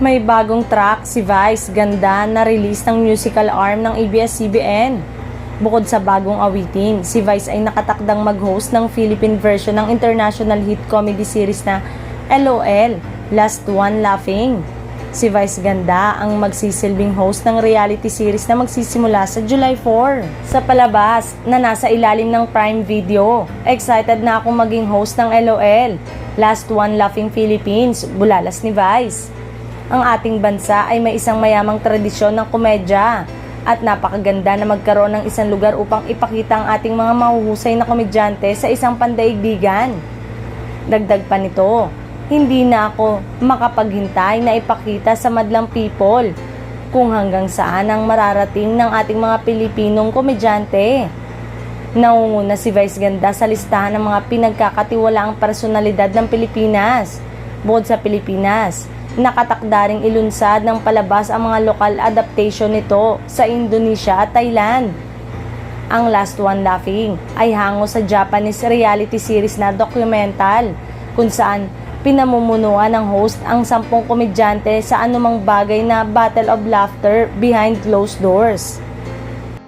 May bagong track si Vice Ganda na release ng musical arm ng ABS-CBN. Bukod sa bagong awitin, si Vice ay nakatakdang mag-host ng Philippine version ng international hit comedy series na LOL, Last One Laughing. Si Vice Ganda ang magsisilbing host ng reality series na magsisimula sa July 4. Sa palabas na nasa ilalim ng Prime Video, excited na akong maging host ng LOL, Last One Laughing Philippines, bulalas ni Vice. Ang ating bansa ay may isang mayamang tradisyon ng komedya at napakaganda na magkaroon ng isang lugar upang ipakita ang ating mga mahuhusay na komedyante sa isang pandaigdigan. Dagdag pa nito, hindi na ako makapaghintay na ipakita sa madlang people kung hanggang saan ang mararating ng ating mga Pilipinong komedyante. Nangunguna si Vice Ganda sa listahan ng mga pinagkakatiwalaang personalidad ng Pilipinas. Bukod sa Pilipinas, nakatakdaring ilunsad ng palabas ang mga lokal adaptation nito sa Indonesia at Thailand. Ang Last One Laughing ay hango sa Japanese reality series na documental kung saan pinamumunuan ng host ang 10 komedyante sa anumang bagay na battle of laughter behind closed doors.